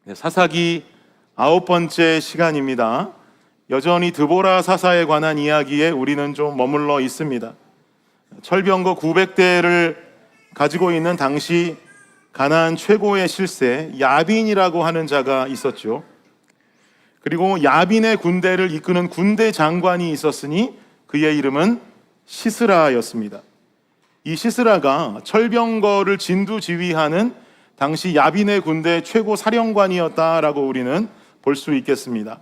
네, 사사기 9번째 시간입니다. 여전히 드보라 사사에 관한 이야기에 우리는 좀 머물러 있습니다. 철병거 900대를 가지고 있는 당시 가나안 최고의 실세 야빈이라고 하는 자가 있었죠. 그리고 야빈의 군대를 이끄는 군대 장관이 있었으니 그의 이름은 시스라였습니다. 이 시스라가 철병거를 진두지휘하는 당시 야빈의 군대 최고 사령관이었다라고 우리는 볼 수 있겠습니다.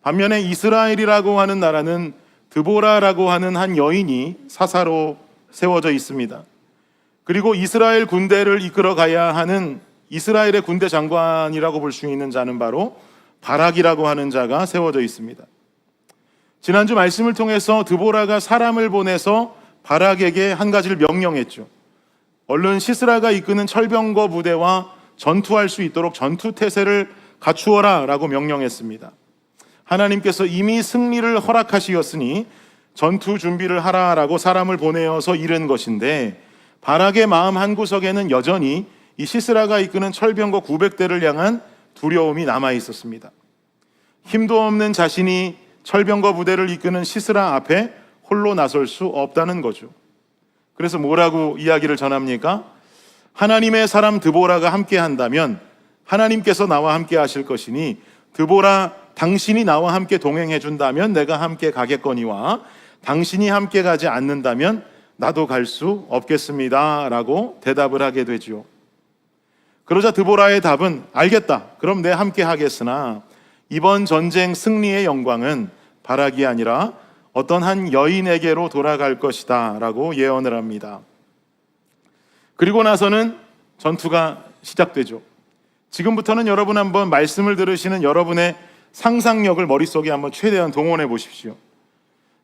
반면에 이스라엘이라고 하는 나라는 드보라라고 하는 한 여인이 사사로 세워져 있습니다. 그리고 이스라엘 군대를 이끌어 가야 하는 이스라엘의 군대 장관이라고 볼 수 있는 자는 바로 바락이라고 하는 자가 세워져 있습니다. 지난주 말씀을 통해서 드보라가 사람을 보내서 바락에게 한 가지를 명령했죠. 얼른 시스라가 이끄는 철병거 부대와 전투할 수 있도록 전투 태세를 갖추어라 라고 명령했습니다. 하나님께서 이미 승리를 허락하시었으니 전투 준비를 하라라고 사람을 보내어서 이른 것인데, 바락의 마음 한구석에는 여전히 이 시스라가 이끄는 철병거 900대를 향한 두려움이 남아 있었습니다. 힘도 없는 자신이 철병거 부대를 이끄는 시스라 앞에 홀로 나설 수 없다는 거죠. 그래서 뭐라고 이야기를 전합니까? 하나님의 사람 드보라가 함께 한다면 하나님께서 나와 함께 하실 것이니, 드보라 당신이 나와 함께 동행해 준다면 내가 함께 가겠거니와 당신이 함께 가지 않는다면 나도 갈 수 없겠습니다 라고 대답을 하게 되죠. 그러자 드보라의 답은, 알겠다, 그럼 내 함께 하겠으나 이번 전쟁 승리의 영광은 바락이 아니라 어떤 한 여인에게로 돌아갈 것이다 라고 예언을 합니다. 그리고 나서는 전투가 시작되죠. 지금부터는 여러분 한번 말씀을 들으시는 여러분의 상상력을 머릿속에 한번 최대한 동원해 보십시오.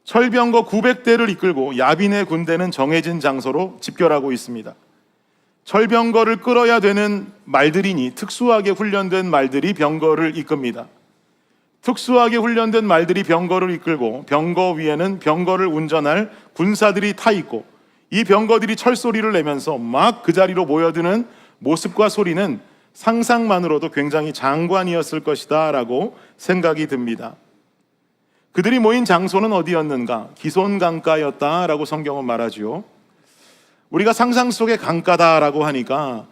철병거 900대를 이끌고 야빈의 군대는 정해진 장소로 집결하고 있습니다. 철병거를 끌어야 되는 말들이니 특수하게 훈련된 말들이 병거를 이끕니다. 특수하게 훈련된 말들이 병거를 이끌고 병거 위에는 병거를 운전할 군사들이 타 있고, 이 병거들이 철소리를 내면서 막 그 자리로 모여드는 모습과 소리는 상상만으로도 굉장히 장관이었을 것이다 라고 생각이 듭니다. 그들이 모인 장소는 어디였는가? 기손 강가였다라고 성경은 말하죠. 우리가 상상 속의 강가다라고 하니까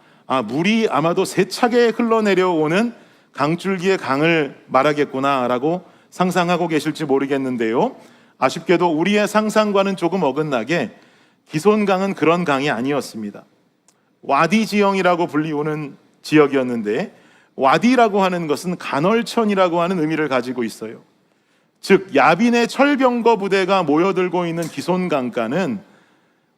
물이 아마도 세차게 흘러내려오는 강줄기의 강을 말하겠구나라고 상상하고 계실지 모르겠는데요, 아쉽게도 우리의 상상과는 조금 어긋나게 기손강은 그런 강이 아니었습니다. 와디 지형이라고 불리우는 지역이었는데, 와디라고 하는 것은 간헐천이라고 하는 의미를 가지고 있어요. 즉 야빈의 철병거 부대가 모여들고 있는 기손강가는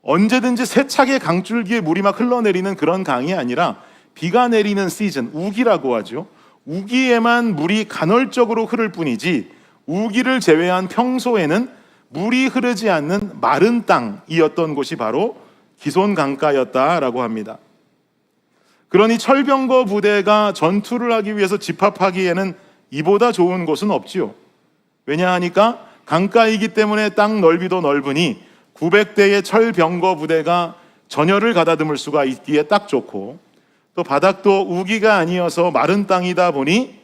언제든지 세차게 강줄기에 물이 막 흘러내리는 그런 강이 아니라 비가 내리는 시즌, 우기라고 하죠. 우기에만 물이 간헐적으로 흐를 뿐이지 우기를 제외한 평소에는 물이 흐르지 않는 마른 땅이었던 곳이 바로 기손강가였다라고 합니다. 그러니 철병거 부대가 전투를 하기 위해서 집합하기에는 이보다 좋은 곳은 없지요. 왜냐하니까 강가이기 때문에 땅 넓이도 넓으니 900대의 철병거 부대가 전열을 가다듬을 수가 있기에 딱 좋고, 또 바닥도 우기가 아니어서 마른 땅이다 보니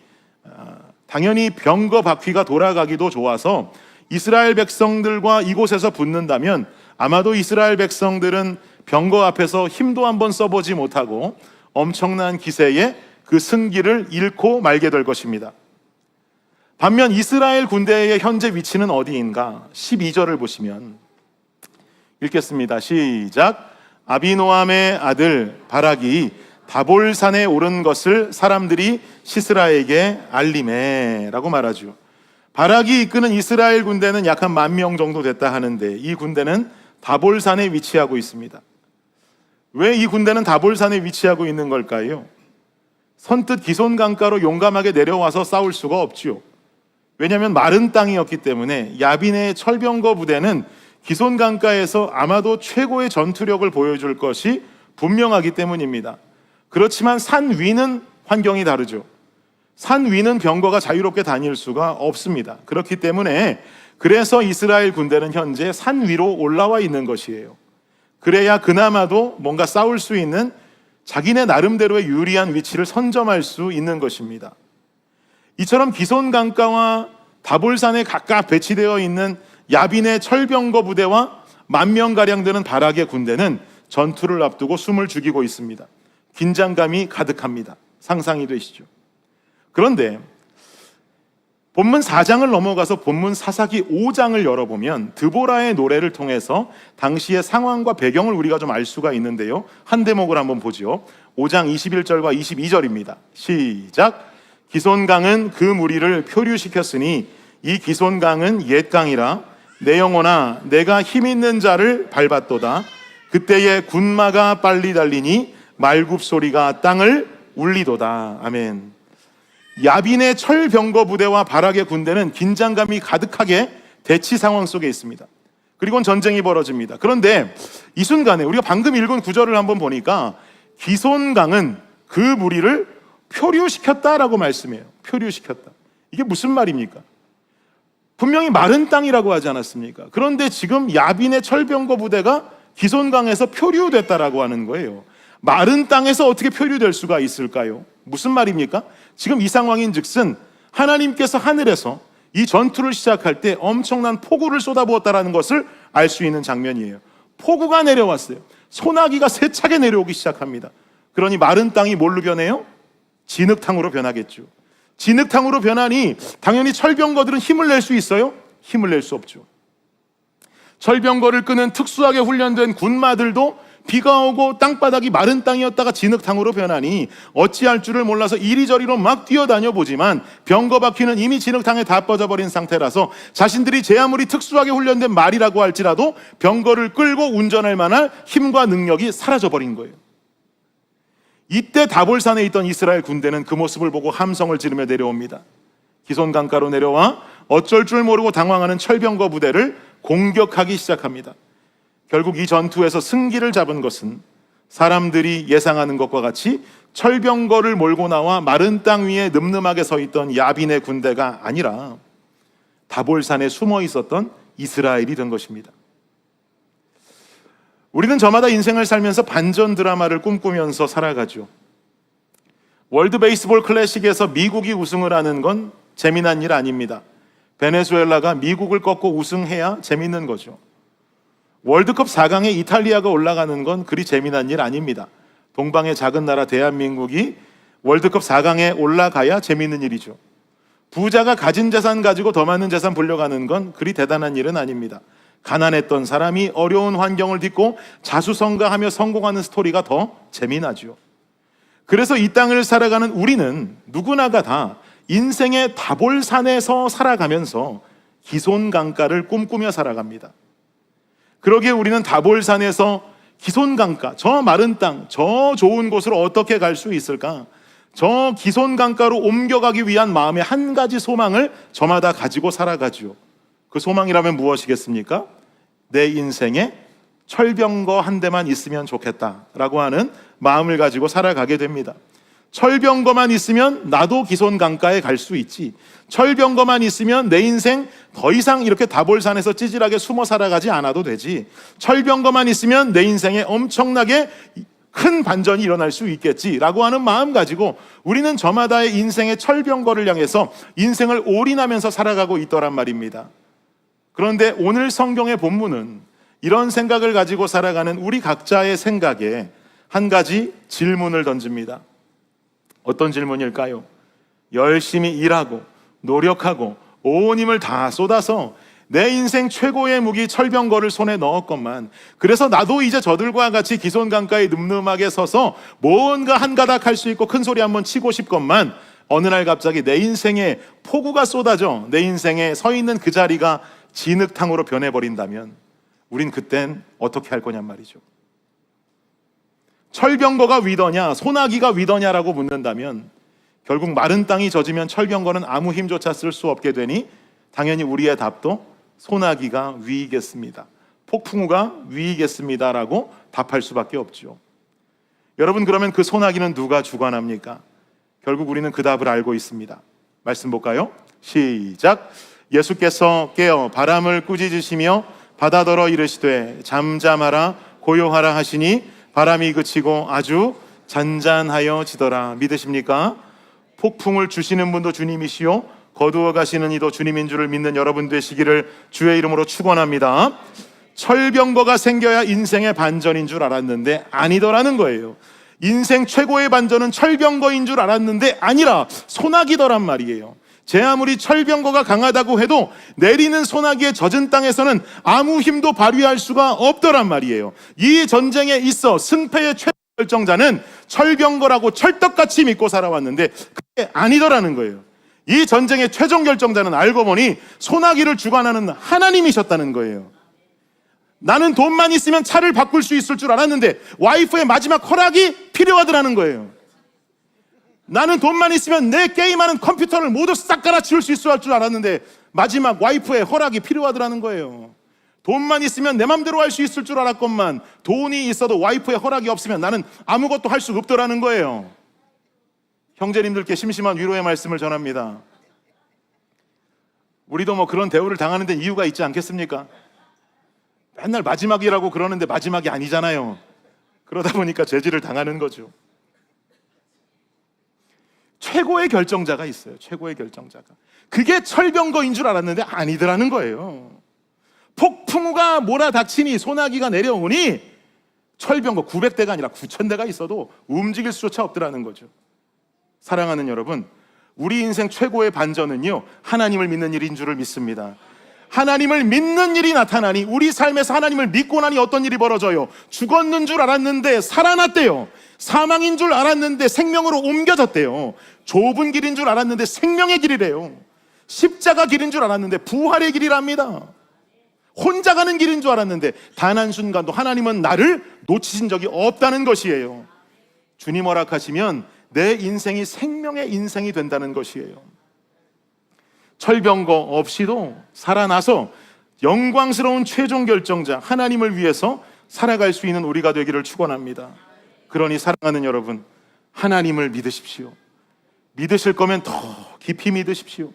당연히 병거 바퀴가 돌아가기도 좋아서 이스라엘 백성들과 이곳에서 붙는다면 아마도 이스라엘 백성들은 병거 앞에서 힘도 한번 써보지 못하고 엄청난 기세에 그 승기를 잃고 말게 될 것입니다. 반면 이스라엘 군대의 현재 위치는 어디인가? 12절을 보시면 읽겠습니다. 시작. 아비노함의 아들 바락이 다볼산에 오른 것을 사람들이 시스라에게 알림해 라고 말하죠. 바락이 이끄는 이스라엘 군대는 약 한 10,000명 정도 됐다 하는데, 이 군대는 다볼산에 위치하고 있습니다. 왜 이 군대는 다볼산에 위치하고 있는 걸까요? 선뜻 기손강가로 용감하게 내려와서 싸울 수가 없지요. 왜냐하면 마른 땅이었기 때문에 야빈의 철병거 부대는 기손강가에서 아마도 최고의 전투력을 보여줄 것이 분명하기 때문입니다. 그렇지만 산 위는 환경이 다르죠. 산 위는 병거가 자유롭게 다닐 수가 없습니다. 그렇기 때문에 그래서 이스라엘 군대는 현재 산 위로 올라와 있는 것이에요. 그래야 그나마도 뭔가 싸울 수 있는 자기네 나름대로의 유리한 위치를 선점할 수 있는 것입니다. 이처럼 기손강가와 다볼산에 각각 배치되어 있는 야빈의 철병거 부대와 10,000명가량 되는 바락의 군대는 전투를 앞두고 숨을 죽이고 있습니다. 긴장감이 가득합니다. 상상이 되시죠? 그런데 본문 4장을 넘어가서 본문 사사기 5장을 열어보면 드보라의 노래를 통해서 당시의 상황과 배경을 우리가 좀 알 수가 있는데요. 한 대목을 한번 보죠. 5장 21절과 22절입니다. 시작. 기손강은 그 무리를 표류시켰으니 이 기손강은 옛 강이라 내 영혼아 내가 힘 있는 자를 밟았도다. 그때의 군마가 빨리 달리니 말굽 소리가 땅을 울리도다. 아멘. 야빈의 철병거 부대와 바락의 군대는 긴장감이 가득하게 대치 상황 속에 있습니다. 그리고는 전쟁이 벌어집니다. 그런데 이 순간에 우리가 방금 읽은 구절을 한번 보니까 기손강은 그 무리를 표류시켰다라고 말씀해요. 표류시켰다. 이게 무슨 말입니까? 분명히 마른 땅이라고 하지 않았습니까? 그런데 지금 야빈의 철병거 부대가 기손강에서 표류됐다라고 하는 거예요. 마른 땅에서 어떻게 표류될 수가 있을까요? 무슨 말입니까? 지금 이 상황인 즉슨 하나님께서 하늘에서 이 전투를 시작할 때 엄청난 폭우를 쏟아부었다라는 것을 알 수 있는 장면이에요. 폭우가 내려왔어요. 소나기가 세차게 내려오기 시작합니다. 그러니 마른 땅이 뭘로 변해요? 진흙탕으로 변하겠죠. 진흙탕으로 변하니 당연히 철병거들은 힘을 낼 수 있어요? 힘을 낼 수 없죠. 철병거를 끄는 특수하게 훈련된 군마들도 비가 오고 땅바닥이 마른 땅이었다가 진흙탕으로 변하니 어찌할 줄을 몰라서 이리저리로 막 뛰어다녀 보지만 병거 바퀴는 이미 진흙탕에 다 빠져버린 상태라서 자신들이 제 아무리 특수하게 훈련된 말이라고 할지라도 병거를 끌고 운전할 만한 힘과 능력이 사라져버린 거예요. 이때 다볼산에 있던 이스라엘 군대는 그 모습을 보고 함성을 지르며 내려옵니다. 기손강가로 내려와 어쩔 줄 모르고 당황하는 철병거 부대를 공격하기 시작합니다. 결국 이 전투에서 승기를 잡은 것은 사람들이 예상하는 것과 같이 철병거를 몰고 나와 마른 땅 위에 늠름하게 서 있던 야빈의 군대가 아니라 다볼산에 숨어 있었던 이스라엘이 된 것입니다. 우리는 저마다 인생을 살면서 반전 드라마를 꿈꾸면서 살아가죠. 월드 베이스볼 클래식에서 미국이 우승을 하는 건 재미난 일 아닙니다. 베네수엘라가 미국을 꺾고 우승해야 재밌는 거죠. 월드컵 4강에 이탈리아가 올라가는 건 그리 재미난 일 아닙니다. 동방의 작은 나라 대한민국이 월드컵 4강에 올라가야 재미있는 일이죠. 부자가 가진 재산 가지고 더 많은 재산 불려가는 건 그리 대단한 일은 아닙니다. 가난했던 사람이 어려운 환경을 딛고 자수성가하며 성공하는 스토리가 더 재미나죠. 그래서 이 땅을 살아가는 우리는 누구나가 다 인생의 다볼산에서 살아가면서 기손강가를 꿈꾸며 살아갑니다. 그러기에 우리는 다볼산에서 기손강가, 저 마른 땅, 저 좋은 곳으로 어떻게 갈 수 있을까? 저 기손강가로 옮겨가기 위한 마음의 한 가지 소망을 저마다 가지고 살아가지요. 그 소망이라면 무엇이겠습니까? 내 인생에 철병거 한 대만 있으면 좋겠다라고 하는 마음을 가지고 살아가게 됩니다. 철병거만 있으면 나도 기손강가에 갈 수 있지. 철병거만 있으면 내 인생 더 이상 이렇게 다볼산에서 찌질하게 숨어 살아가지 않아도 되지. 철병거만 있으면 내 인생에 엄청나게 큰 반전이 일어날 수 있겠지라고 하는 마음 가지고 우리는 저마다의 인생의 철병거를 향해서 인생을 올인하면서 살아가고 있더란 말입니다. 그런데 오늘 성경의 본문은 이런 생각을 가지고 살아가는 우리 각자의 생각에 한 가지 질문을 던집니다. 어떤 질문일까요? 열심히 일하고 노력하고 온 힘을 다 쏟아서 내 인생 최고의 무기 철병거를 손에 넣었건만, 그래서 나도 이제 저들과 같이 기손강가에 늠름하게 서서 뭔가 한가닥 할 수 있고 큰 소리 한번 치고 싶건만, 어느 날 갑자기 내 인생에 폭우가 쏟아져 내 인생에 서 있는 그 자리가 진흙탕으로 변해버린다면 우린 그땐 어떻게 할 거냔 말이죠. 철병거가 위더냐 소나기가 위더냐라고 묻는다면 결국 마른 땅이 젖으면 철병거는 아무 힘조차 쓸 수 없게 되니 당연히 우리의 답도 소나기가 위이겠습니다. 폭풍우가 위이겠습니다라고 답할 수밖에 없죠. 여러분, 그러면 그 소나기는 누가 주관합니까? 결국 우리는 그 답을 알고 있습니다. 말씀 볼까요? 시작. 예수께서 깨어 바람을 꾸짖으시며 바다더러 이르시되 잠잠하라 고요하라 하시니 바람이 그치고 아주 잔잔하여지더라. 믿으십니까? 폭풍을 주시는 분도 주님이시요 거두어 가시는 이도 주님인 줄을 믿는 여러분 되시기를 주의 이름으로 축원합니다. 철병거가 생겨야 인생의 반전인 줄 알았는데 아니더라는 거예요. 인생 최고의 반전은 철병거인 줄 알았는데 아니라 소나기더란 말이에요. 제 아무리 철병거가 강하다고 해도 내리는 소나기에 젖은 땅에서는 아무 힘도 발휘할 수가 없더란 말이에요. 이 전쟁에 있어 승패의 최종 결정자는 철병거라고 철떡같이 믿고 살아왔는데 그게 아니더라는 거예요. 이 전쟁의 최종 결정자는 알고 보니 소나기를 주관하는 하나님이셨다는 거예요. 나는 돈만 있으면 차를 바꿀 수 있을 줄 알았는데 와이프의 마지막 허락이 필요하더라는 거예요. 나는 돈만 있으면 내 게임하는 컴퓨터를 모두 싹 갈아치울 수 있을 줄 알았는데 마지막 와이프의 허락이 필요하더라는 거예요. 돈만 있으면 내 맘대로 할 수 있을 줄 알았건만 돈이 있어도 와이프의 허락이 없으면 나는 아무것도 할 수 없더라는 거예요. 형제님들께 심심한 위로의 말씀을 전합니다. 우리도 뭐 그런 대우를 당하는 데 이유가 있지 않겠습니까? 맨날 마지막이라고 그러는데 마지막이 아니잖아요. 그러다 보니까 죄질을 당하는 거죠. 최고의 결정자가 있어요. 최고의 결정자가. 그게 철병거인 줄 알았는데 아니더라는 거예요. 폭풍우가 몰아닥치니 소나기가 내려오니 철병거 900대가 아니라 9,000대가 있어도 움직일 수조차 없더라는 거죠. 사랑하는 여러분, 우리 인생 최고의 반전은요, 하나님을 믿는 일인 줄을 믿습니다. 하나님을 믿는 일이 나타나니 우리 삶에서 하나님을 믿고 나니 어떤 일이 벌어져요? 죽었는 줄 알았는데 살아났대요. 사망인 줄 알았는데 생명으로 옮겨졌대요. 좁은 길인 줄 알았는데 생명의 길이래요. 십자가 길인 줄 알았는데 부활의 길이랍니다. 혼자 가는 길인 줄 알았는데 단 한순간도 하나님은 나를 놓치신 적이 없다는 것이에요. 주님 허락하시면 내 인생이 생명의 인생이 된다는 것이에요. 철병거 없이도 살아나서 영광스러운 최종 결정자 하나님을 위해서 살아갈 수 있는 우리가 되기를 축원합니다. 그러니 사랑하는 여러분, 하나님을 믿으십시오. 믿으실 거면 더 깊이 믿으십시오.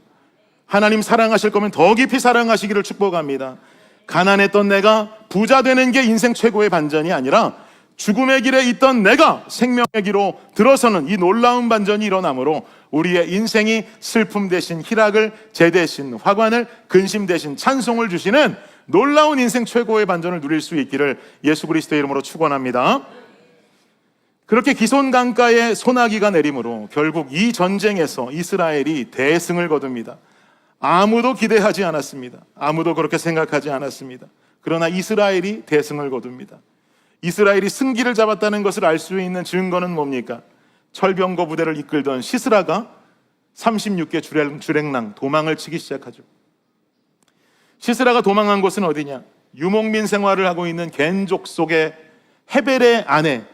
하나님 사랑하실 거면 더 깊이 사랑하시기를 축복합니다. 가난했던 내가 부자 되는 게 인생 최고의 반전이 아니라 죽음의 길에 있던 내가 생명의 길로 들어서는 이 놀라운 반전이 일어나므로 우리의 인생이 슬픔 대신 희락을, 재 대신 화관을, 근심 대신 찬송을 주시는 놀라운 인생 최고의 반전을 누릴 수 있기를 예수 그리스도의 이름으로 축원합니다. 그렇게 기손강가에 소나기가 내림으로 결국 이 전쟁에서 이스라엘이 대승을 거둡니다. 아무도 기대하지 않았습니다. 아무도 그렇게 생각하지 않았습니다. 그러나 이스라엘이 대승을 거둡니다. 이스라엘이 승기를 잡았다는 것을 알 수 있는 증거는 뭡니까? 철병거 부대를 이끌던 시스라가 36개 주랭랑 도망을 치기 시작하죠. 시스라가 도망한 곳은 어디냐? 유목민 생활을 하고 있는 겐족 속의 헤벨의 아내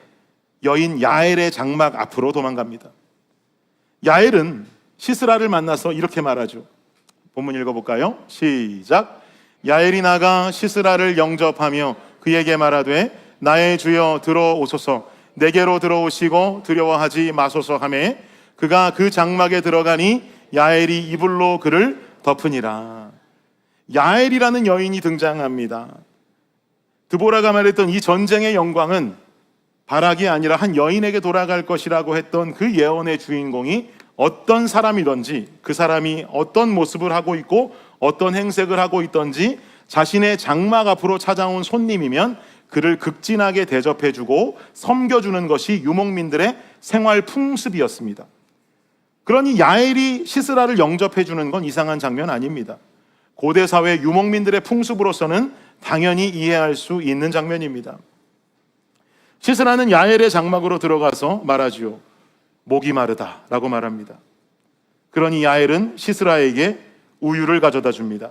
여인 야엘의 장막 앞으로 도망갑니다. 야엘은 시스라를 만나서 이렇게 말하죠. 본문 읽어볼까요? 시작. 야엘이 나가 시스라를 영접하며 그에게 말하되 나의 주여 들어오소서, 내게로 들어오시고 두려워하지 마소서 하며 그가 그 장막에 들어가니 야엘이 이불로 그를 덮으니라. 야엘이라는 여인이 등장합니다. 드보라가 말했던 이 전쟁의 영광은 바락이 아니라 한 여인에게 돌아갈 것이라고 했던 그 예언의 주인공이 어떤 사람이든지 그 사람이 어떤 모습을 하고 있고 어떤 행색을 하고 있든지 자신의 장막 앞으로 찾아온 손님이면 그를 극진하게 대접해주고 섬겨주는 것이 유목민들의 생활 풍습이었습니다. 그러니 야엘이 시스라를 영접해주는 건 이상한 장면 아닙니다. 고대 사회 유목민들의 풍습으로서는 당연히 이해할 수 있는 장면입니다. 시스라는 야엘의 장막으로 들어가서 말하지요. 목이 마르다 라고 말합니다. 그러니 야엘은 시스라에게 우유를 가져다 줍니다.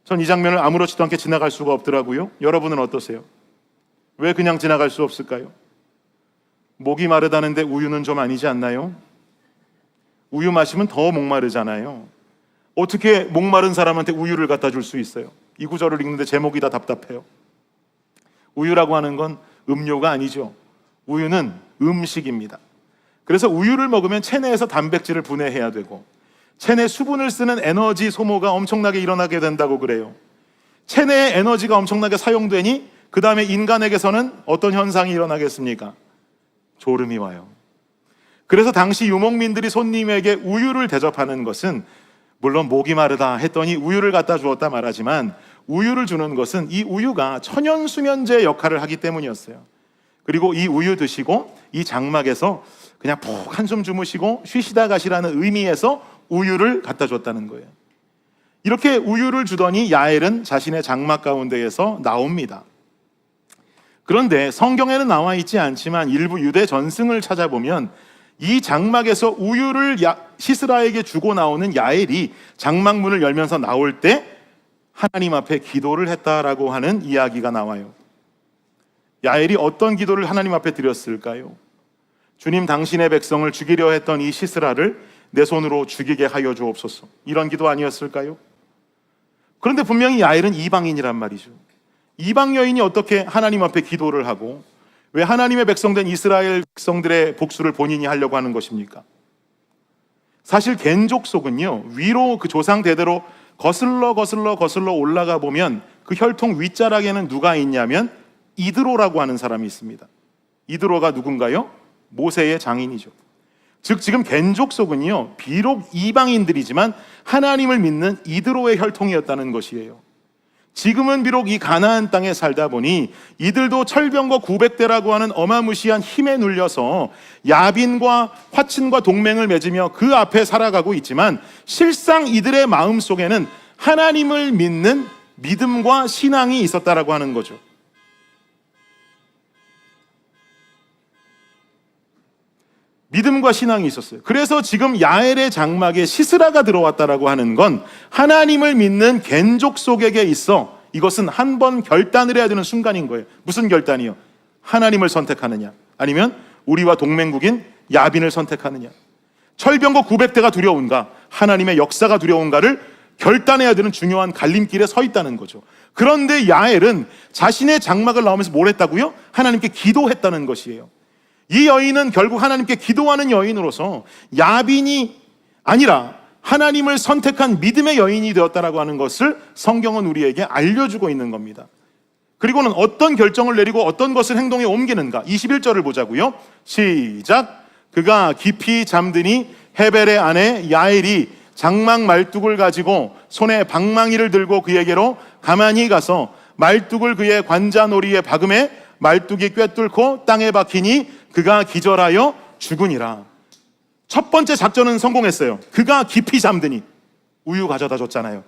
전 이 장면을 아무렇지도 않게 지나갈 수가 없더라고요. 여러분은 어떠세요? 왜 그냥 지나갈 수 없을까요? 목이 마르다는데 우유는 좀 아니지 않나요? 우유 마시면 더 목마르잖아요. 어떻게 목마른 사람한테 우유를 갖다 줄 수 있어요? 이 구절을 읽는데 제목이 다 답답해요. 우유라고 하는 건 음료가 아니죠. 우유는 음식입니다. 그래서 우유를 먹으면 체내에서 단백질을 분해해야 되고 체내 수분을 쓰는 에너지 소모가 엄청나게 일어나게 된다고 그래요. 체내의 에너지가 엄청나게 사용되니 그 다음에 인간에게서는 어떤 현상이 일어나겠습니까? 졸음이 와요. 그래서 당시 유목민들이 손님에게 우유를 대접하는 것은, 물론 목이 마르다 했더니 우유를 갖다 주었다 말하지만, 우유를 주는 것은 이 우유가 천연수면제 역할을 하기 때문이었어요. 그리고 이 우유 드시고 이 장막에서 그냥 푹 한숨 주무시고 쉬시다 가시라는 의미에서 우유를 갖다 줬다는 거예요. 이렇게 우유를 주더니 야엘은 자신의 장막 가운데에서 나옵니다. 그런데 성경에는 나와 있지 않지만 일부 유대 전승을 찾아보면 이 장막에서 우유를 시스라에게 주고 나오는 야엘이 장막문을 열면서 나올 때 하나님 앞에 기도를 했다라고 하는 이야기가 나와요. 야엘이 어떤 기도를 하나님 앞에 드렸을까요? 주님, 당신의 백성을 죽이려 했던 이 시스라를 내 손으로 죽이게 하여 주옵소서. 이런 기도 아니었을까요? 그런데 분명히 야엘은 이방인이란 말이죠. 이방 여인이 어떻게 하나님 앞에 기도를 하고 왜 하나님의 백성된 이스라엘 백성들의 복수를 본인이 하려고 하는 것입니까? 사실 겐족속은요, 위로 그 조상 대대로 거슬러 올라가 보면 그 혈통 윗자락에는 누가 있냐면 이드로라고 하는 사람이 있습니다. 이드로가 누군가요? 모세의 장인이죠. 즉 지금 겐족속은요, 비록 이방인들이지만 하나님을 믿는 이드로의 혈통이었다는 것이에요. 지금은 비록 이 가나안 땅에 살다 보니 이들도 철병거 900대라고 하는 어마무시한 힘에 눌려서 야빈과 화친과 동맹을 맺으며 그 앞에 살아가고 있지만, 실상 이들의 마음속에는 하나님을 믿는 믿음과 신앙이 있었다라고 하는 거죠. 믿음과 신앙이 있었어요. 그래서 지금 야엘의 장막에 시스라가 들어왔다라고 하는 건 하나님을 믿는 겐족 속에게 있어 이것은 한 번 결단을 해야 되는 순간인 거예요. 무슨 결단이요? 하나님을 선택하느냐, 아니면 우리와 동맹국인 야빈을 선택하느냐. 철병거 900대가 두려운가, 하나님의 역사가 두려운가를 결단해야 되는 중요한 갈림길에 서 있다는 거죠. 그런데 야엘은 자신의 장막을 나오면서 뭘 했다고요? 하나님께 기도했다는 것이에요. 이 여인은 결국 하나님께 기도하는 여인으로서 야빈이 아니라 하나님을 선택한 믿음의 여인이 되었다라고 하는 것을 성경은 우리에게 알려주고 있는 겁니다. 그리고는 어떤 결정을 내리고 어떤 것을 행동에 옮기는가, 21절을 보자고요. 시작. 그가 깊이 잠드니 헤벨의 아내 야엘이 장막 말뚝을 가지고 손에 방망이를 들고 그에게로 가만히 가서 말뚝을 그의 관자놀이에 박음에 말뚝이 꿰뚫고 땅에 박히니 그가 기절하여 죽으니라. 첫 번째 작전은 성공했어요. 그가 깊이 잠드니, 우유 가져다 줬잖아요.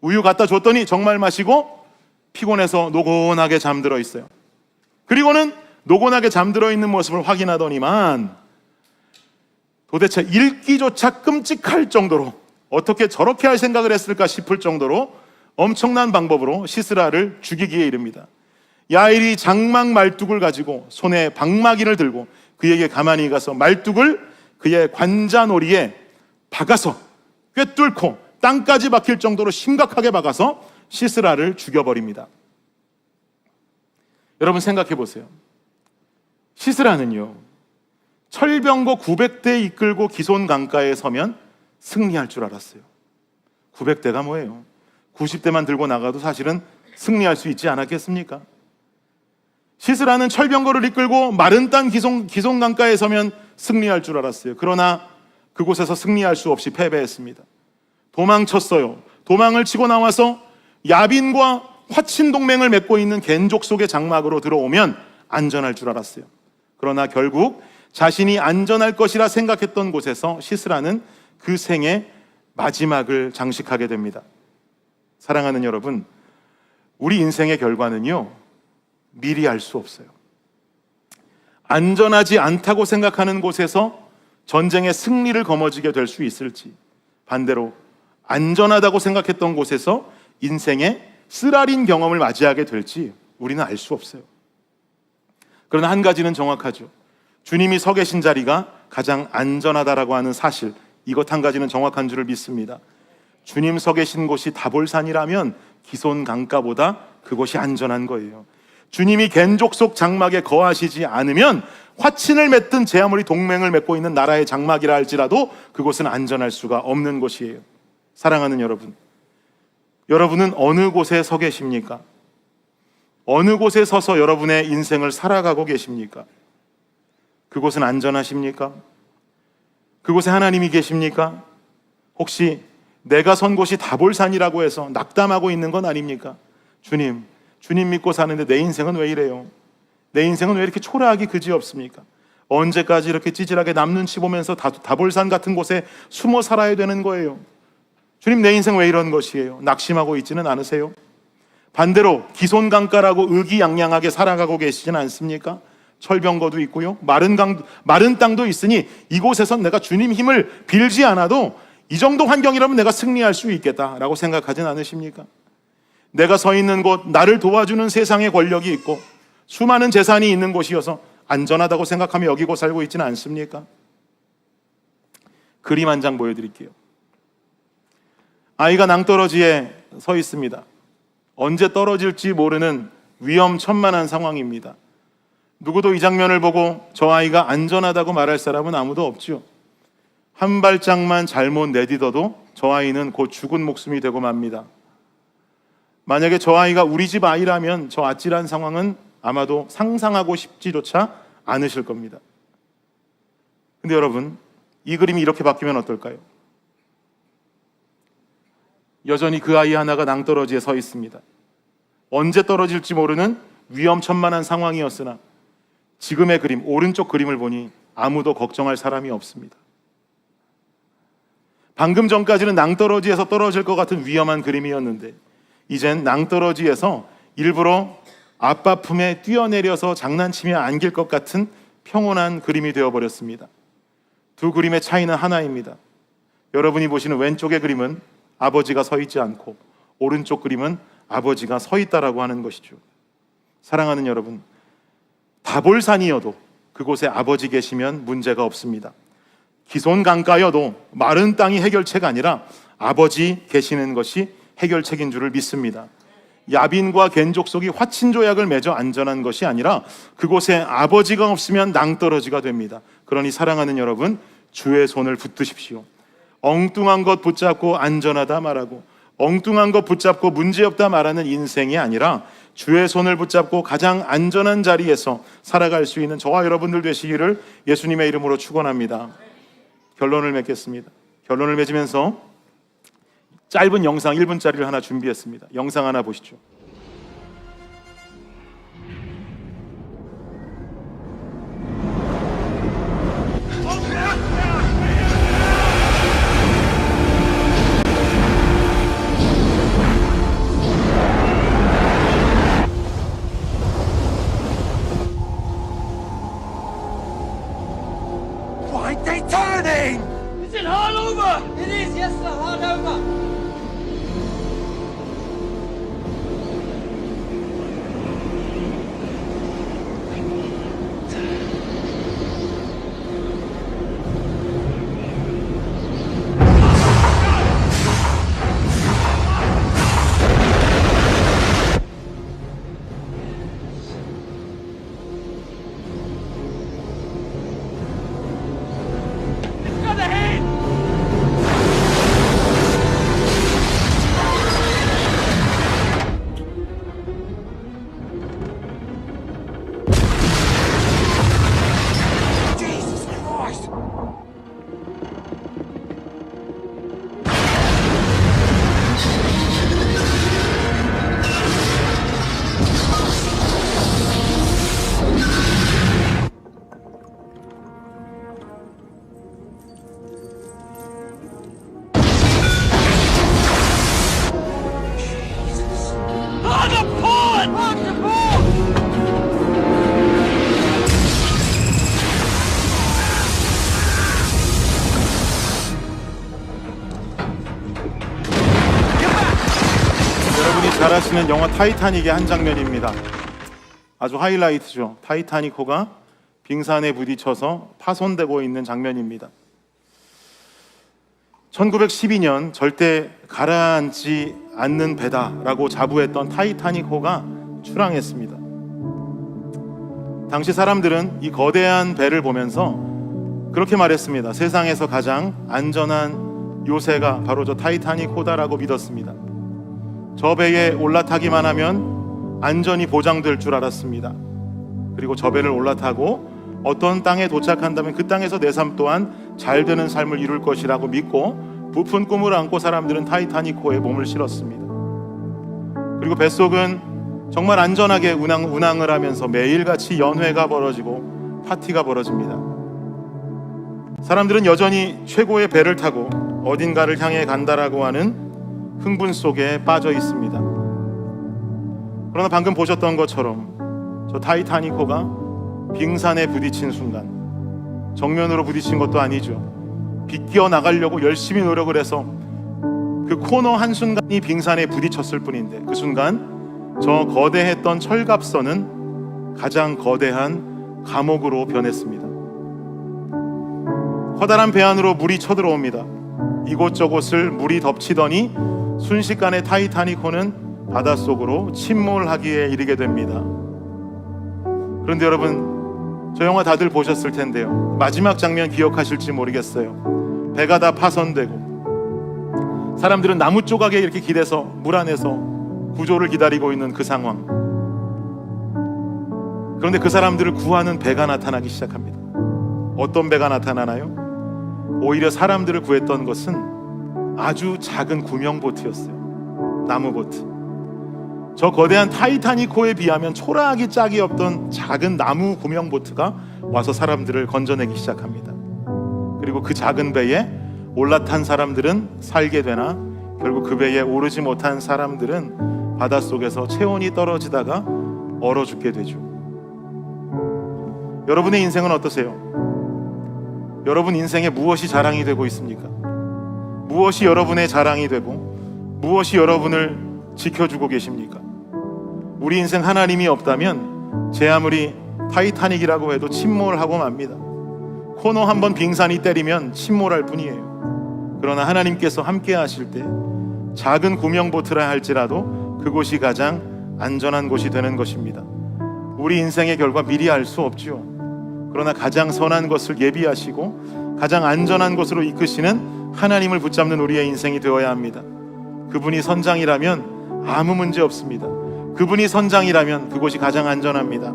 우유 갖다 줬더니 정말 마시고 피곤해서 노곤하게 잠들어 있어요. 그리고는 노곤하게 잠들어 있는 모습을 확인하더니만 도대체 읽기조차 끔찍할 정도로, 어떻게 저렇게 할 생각을 했을까 싶을 정도로 엄청난 방법으로 시스라를 죽이기에 이릅니다. 야엘이 장막 말뚝을 가지고 손에 방마기를 들고 그에게 가만히 가서 말뚝을 그의 관자놀이에 박아서 꿰뚫고 땅까지 박힐 정도로 심각하게 박아서 시스라를 죽여버립니다. 여러분 생각해 보세요. 시스라는요, 철병거 900대 이끌고 기손 강가에 서면 승리할 줄 알았어요. 900대가 뭐예요? 90대만 들고 나가도 사실은 승리할 수 있지 않았겠습니까? 시스라는 철병거를 이끌고 마른 땅 기손 강가에 서면 승리할 줄 알았어요. 그러나 그곳에서 승리할 수 없이 패배했습니다. 도망쳤어요. 도망을 치고 나와서 야빈과 화친 동맹을 맺고 있는 겐족 속의 장막으로 들어오면 안전할 줄 알았어요. 그러나 결국 자신이 안전할 것이라 생각했던 곳에서 시스라는 그 생의 마지막을 장식하게 됩니다. 사랑하는 여러분, 우리 인생의 결과는요, 미리 알 수 없어요. 안전하지 않다고 생각하는 곳에서 전쟁의 승리를 거머쥐게 될 수 있을지, 반대로 안전하다고 생각했던 곳에서 인생의 쓰라린 경험을 맞이하게 될지 우리는 알 수 없어요. 그러나 한 가지는 정확하죠. 주님이 서 계신 자리가 가장 안전하다라고 하는 사실, 이것 한 가지는 정확한 줄을 믿습니다. 주님 서 계신 곳이 다볼산이라면 기손 강가보다 그곳이 안전한 거예요. 주님이 겐족 속 장막에 거하시지 않으면 화친을 맺든 제 아무리 동맹을 맺고 있는 나라의 장막이라 할지라도 그곳은 안전할 수가 없는 곳이에요. 사랑하는 여러분, 여러분은 어느 곳에 서 계십니까? 어느 곳에 서서 여러분의 인생을 살아가고 계십니까? 그곳은 안전하십니까? 그곳에 하나님이 계십니까? 혹시 내가 선 곳이 다볼산이라고 해서 낙담하고 있는 건 아닙니까? 주님 믿고 사는데 내 인생은 왜 이래요? 내 인생은 왜 이렇게 초라하기 그지없습니까? 언제까지 이렇게 찌질하게 남 눈치 보면서 다볼산 같은 곳에 숨어 살아야 되는 거예요? 주님, 내 인생 왜 이런 것이에요? 낙심하고 있지는 않으세요? 반대로 기손강가라고 의기양양하게 살아가고 계시진 않습니까? 철병거도 있고요, 마른 땅도 있으니 이곳에선 내가 주님 힘을 빌지 않아도 이 정도 환경이라면 내가 승리할 수 있겠다라고 생각하진 않으십니까? 내가 서 있는 곳, 나를 도와주는 세상의 권력이 있고 수많은 재산이 있는 곳이어서 안전하다고 생각하며 여기고 살고 있지는 않습니까? 그림 한 장 보여드릴게요. 아이가 낭떠러지에 서 있습니다. 언제 떨어질지 모르는 위험천만한 상황입니다. 누구도 이 장면을 보고 저 아이가 안전하다고 말할 사람은 아무도 없죠. 한 발짝만 잘못 내딛어도 저 아이는 곧 죽은 목숨이 되고 맙니다. 만약에 저 아이가 우리 집 아이라면 저 아찔한 상황은 아마도 상상하고 싶지조차 않으실 겁니다. 근데 여러분, 이 그림이 이렇게 바뀌면 어떨까요? 여전히 그 아이 하나가 낭떠러지에 서 있습니다. 언제 떨어질지 모르는 위험천만한 상황이었으나 지금의 그림, 오른쪽 그림을 보니 아무도 걱정할 사람이 없습니다. 방금 전까지는 낭떠러지에서 떨어질 것 같은 위험한 그림이었는데 이젠 낭떠러지에서 일부러 아빠 품에 뛰어내려서 장난치며 안길 것 같은 평온한 그림이 되어버렸습니다. 두 그림의 차이는 하나입니다. 여러분이 보시는 왼쪽의 그림은 아버지가 서 있지 않고 오른쪽 그림은 아버지가 서 있다라고 하는 것이죠. 사랑하는 여러분, 다볼산이어도 그곳에 아버지 계시면 문제가 없습니다. 기손강가여도 마른 땅이 해결책 아니라 아버지 계시는 것이 해결책인 줄을 믿습니다. 야빈과 겐족속이 화친조약을 맺어 안전한 것이 아니라 그곳에 아버지가 없으면 낭떠러지가 됩니다. 그러니 사랑하는 여러분, 주의 손을 붙드십시오. 엉뚱한 것 붙잡고 안전하다 말하고 엉뚱한 것 붙잡고 문제없다 말하는 인생이 아니라 주의 손을 붙잡고 가장 안전한 자리에서 살아갈 수 있는 저와 여러분들 되시기를 예수님의 이름으로 축원합니다. 결론을 맺겠습니다. 결론을 맺으면서 짧은 영상 1분짜리를 하나 준비했습니다. 영상 하나 보시죠. Why are they turning? Is it hard over? It is, yes sir, hard over. It's gonna hit! Jesus Christ! On the port! On the ball! 여러분이 잘 아시는 영화 타이타닉의 한 장면입니다. 아주 하이라이트죠. 타이타닉호가 빙산에 부딪혀서 파손되고 있는 장면입니다. 1912년 절대 가라앉지 않는 배다라고 자부했던 타이타닉호가 출항했습니다. 당시 사람들은 이 거대한 배를 보면서 그렇게 말했습니다. 세상에서 가장 안전한 요새가 바로 저 타이타닉호다라고 믿었습니다. 저 배에 올라타기만 하면 안전이 보장될 줄 알았습니다. 그리고 저 배를 올라타고 어떤 땅에 도착한다면 그 땅에서 내 삶 또한 잘 되는 삶을 이룰 것이라고 믿고 부푼 꿈을 안고 사람들은 타이타닉호에 몸을 실었습니다. 그리고 뱃속은 정말 안전하게 운항을 하면서 매일같이 연회가 벌어지고 파티가 벌어집니다. 사람들은 여전히 최고의 배를 타고 어딘가를 향해 간다라고 하는 흥분 속에 빠져 있습니다. 그러나 방금 보셨던 것처럼 저 타이타닉호가 빙산에 부딪힌 순간, 정면으로 부딪힌 것도 아니죠. 비껴 나가려고 열심히 노력을 해서 그 코너 한순간이 빙산에 부딪혔을 뿐인데, 그 순간 저 거대했던 철갑선은 가장 거대한 감옥으로 변했습니다. 커다란 배 안으로 물이 쳐들어옵니다. 이곳저곳을 물이 덮치더니 순식간에 타이타닉호는 바닷속으로 침몰하기에 이르게 됩니다. 그런데 여러분, 저 영화 다들 보셨을 텐데요. 마지막 장면 기억하실지 모르겠어요. 배가 다 파손되고 사람들은 나무 조각에 이렇게 기대서 물 안에서 구조를 기다리고 있는 그 상황. 그런데 그 사람들을 구하는 배가 나타나기 시작합니다. 어떤 배가 나타나나요? 오히려 사람들을 구했던 것은 아주 작은 구명보트였어요. 나무보트. 저 거대한 타이타닉호에 비하면 초라하기 짝이 없던 작은 나무 구명보트가 와서 사람들을 건져내기 시작합니다. 그리고 그 작은 배에 올라탄 사람들은 살게 되나, 결국 그 배에 오르지 못한 사람들은 바닷속에서 체온이 떨어지다가 얼어 죽게 되죠. 여러분의 인생은 어떠세요? 여러분 인생에 무엇이 자랑이 되고 있습니까? 무엇이 여러분의 자랑이 되고 무엇이 여러분을 지켜주고 계십니까? 우리 인생 하나님이 없다면 제 아무리 타이타닉이라고 해도 침몰하고 맙니다. 코너 한번 빙산이 때리면 침몰할 뿐이에요. 그러나 하나님께서 함께 하실 때 작은 구명보트라 할지라도 그곳이 가장 안전한 곳이 되는 것입니다. 우리 인생의 결과 미리 알 수 없지요. 그러나 가장 선한 것을 예비하시고 가장 안전한 곳으로 이끄시는 하나님을 붙잡는 우리의 인생이 되어야 합니다. 그분이 선장이라면 아무 문제 없습니다. 그분이 선장이라면 그곳이 가장 안전합니다.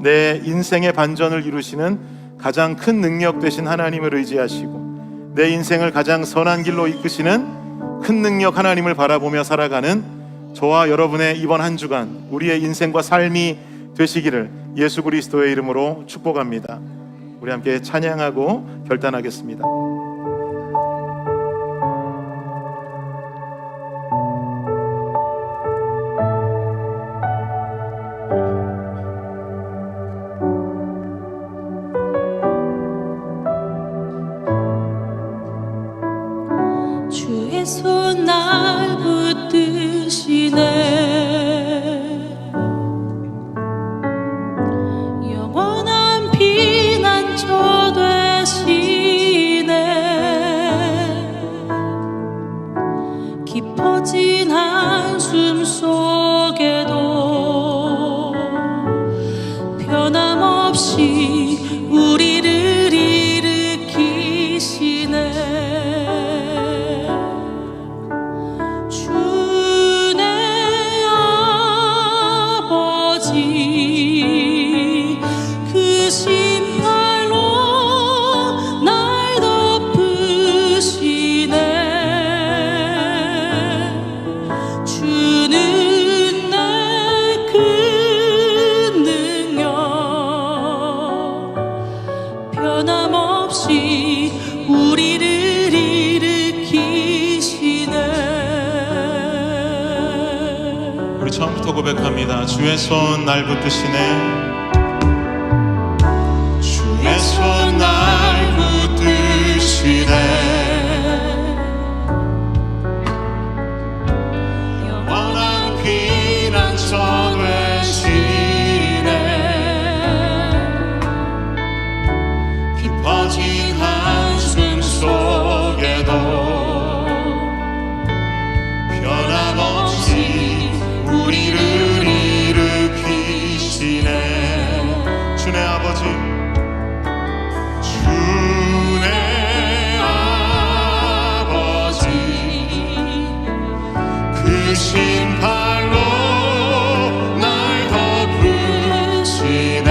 내 인생의 반전을 이루시는 가장 큰 능력 되신 하나님을 의지하시고 내 인생을 가장 선한 길로 이끄시는 큰 능력 하나님을 바라보며 살아가는 저와 여러분의 이번 한 주간 우리의 인생과 삶이 되시기를 예수 그리스도의 이름으로 축복합니다. 우리 함께 찬양하고 결단하겠습니다. 주의 손 날 붙드시네. 영원한 피난처 되시네. 깊어진 한숨 속에도 변함없이 우리를 일으키시네. 변함없이 우리를 일으키시네. 우리 처음부터 고백합니다. 주의 손 날 붙드시네. 주의 손 날 붙드시네. 영원한 피난처 되시네. 깊어진 한숨 속에도 변함없이 우리를 일으키시네. 주네 아버지, 주네 아버지, 그 신발로 날 덮으시네.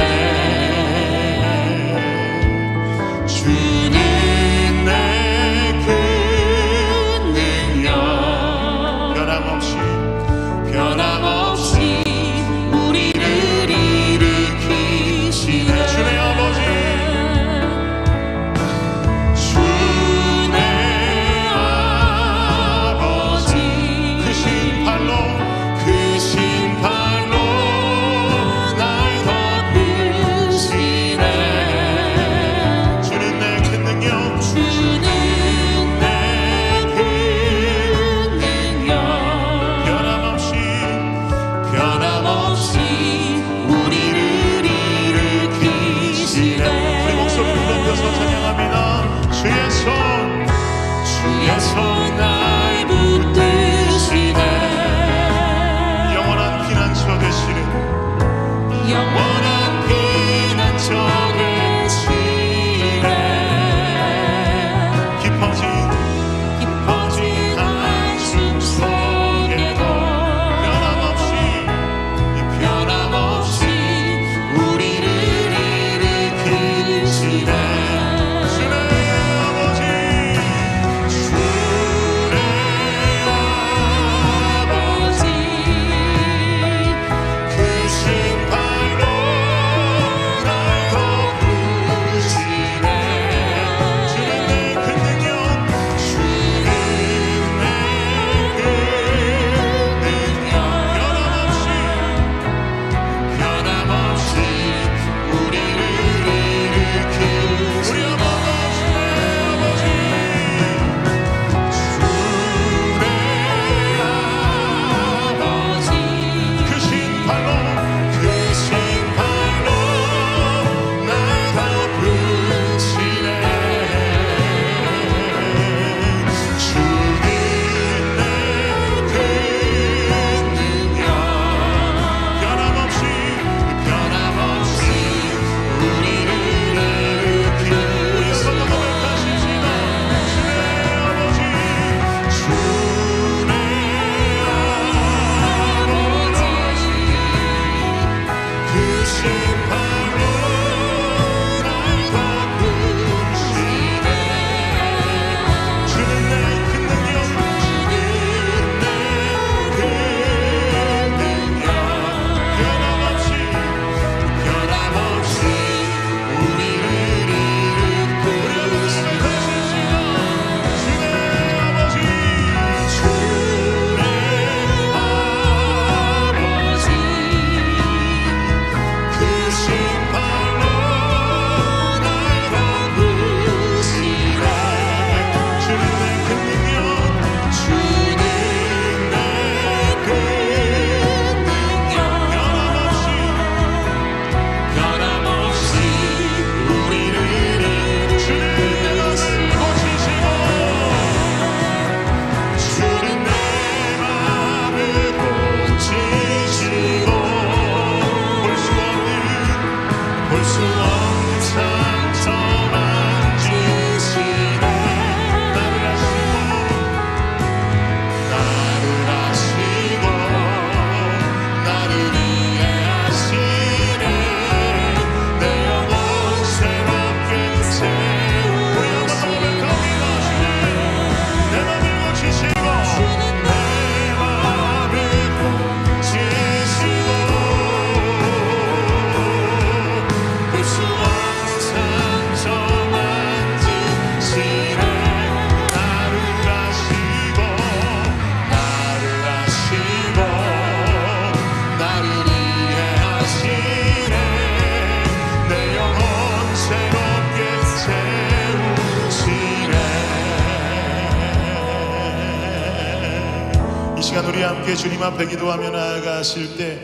우리 함께 주님 앞에 기도하며 나아가실 때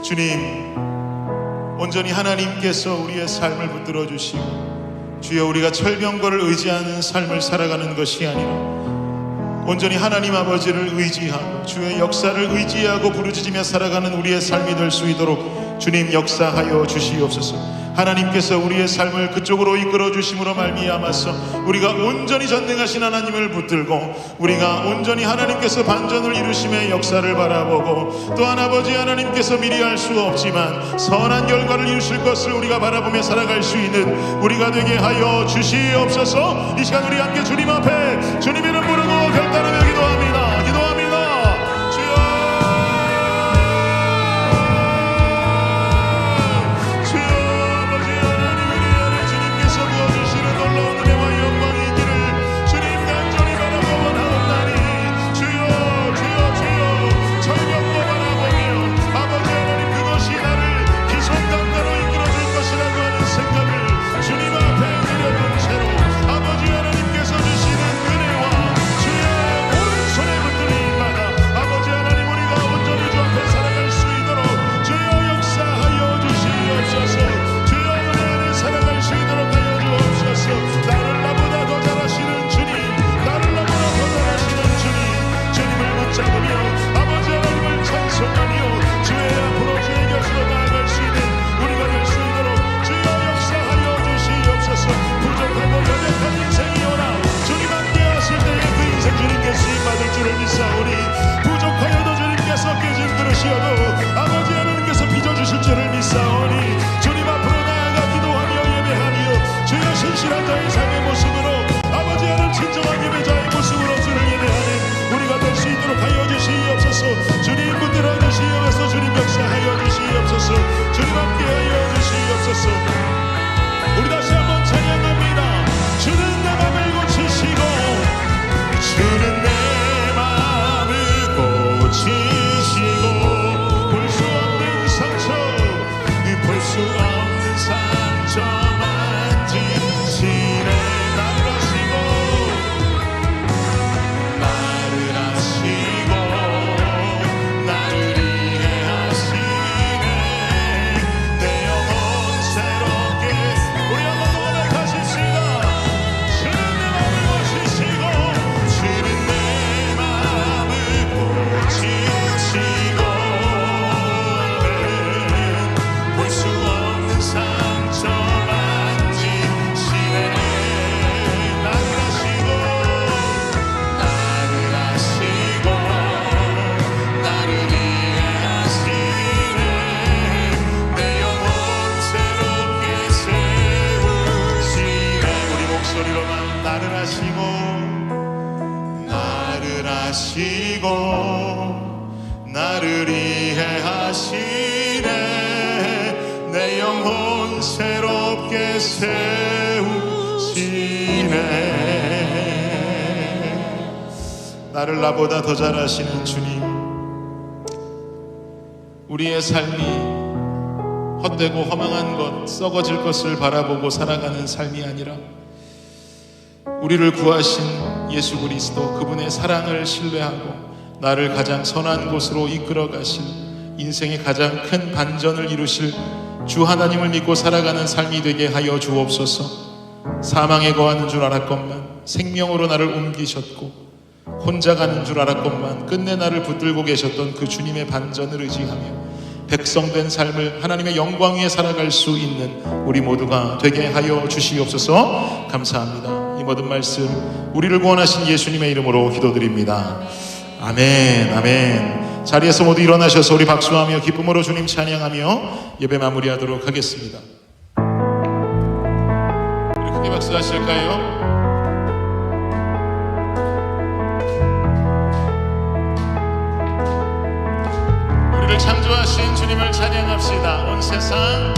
주님 온전히 하나님께서 우리의 삶을 붙들어 주시고 주여 우리가 철병거를 의지하는 삶을 살아가는 것이 아니라 온전히 하나님 아버지를 의지하고 주의 역사를 의지하고 부르짖으며 살아가는 우리의 삶이 될 수 있도록 주님 역사하여 주시옵소서. 하나님께서 우리의 삶을 그쪽으로 이끌어 주심으로 말미암아서 우리가 온전히 전능하신 하나님을 붙들고 우리가 온전히 하나님께서 반전을 이루심의 역사를 바라보고 또한 아버지 하나님께서 미리 할 수 없지만 선한 결과를 이루실 것을 우리가 바라보며 살아갈 수 있는 우리가 되게 하여 주시옵소서. 이 시간 우리 함께 주님 앞에 주님 이름 부르고 결단하며 기도합니다. 기도합니다. 부족하여도 주님께서 깨진 그릇이어도 아버지 하나님께서 빚어주실 줄을 믿사오니 주님 앞으로 나아가 기도하며 예배하며 주여 신실한 자의 삶의 모습으로 아버지 하나님 진정한 예배자의 모습으로 주를 예배하는 우리가 될 수 있도록 하여 주시옵소서. 주님 붙들어 주시옵소서. 주님 역사하여 주시옵소서. 주님 함께하여 주시옵소서. 우리 다시 한번 찬양합니다. 주는 내 맘을 고치시고 주는 내 고치시고 볼 수 없는 상처 볼 수 없는 상처 만지시네. 나를 하시고 나를 위해 하시네. 내 영혼 새롭게 우리 한번 고백하십시다. 주는 내 맘을 고치시고 주는 내 맘을 고치시고 볼 수 없는 상처 만지시네. 나를 하시고 나를 위해 하시네. 내 영혼 새롭게 세우시네. 우리 목소리로만 나를 하시고 나를 위해 하시네. 내 영혼 새롭게 세우시네. 나를 나보다 더 잘하시는 주님, 우리의 삶이 헛되고 허망한 것, 썩어질 것을 바라보고 살아가는 삶이 아니라 우리를 구하신 예수 그리스도 그분의 사랑을 신뢰하고 나를 가장 선한 곳으로 이끌어 가실 인생의 가장 큰 반전을 이루실 주 하나님을 믿고 살아가는 삶이 되게 하여 주옵소서. 사망에 거하는 줄 알았건만 생명으로 나를 옮기셨고 혼자 가는 줄 알았건만 끝내 나를 붙들고 계셨던 그 주님의 반전을 의지하며 백성된 삶을 하나님의 영광 위에 살아갈 수 있는 우리 모두가 되게 하여 주시옵소서. 감사합니다. 이 모든 말씀 우리를 구원하신 예수님의 이름으로 기도드립니다. 아멘. 아멘. 자리에서 모두 일어나셔서 우리 박수하며 기쁨으로 주님 찬양하며 예배 마무리하도록 하겠습니다. 우리 크게 박수하실까요? 우리를 창조하신 주님을 찬양합시다. 온 세상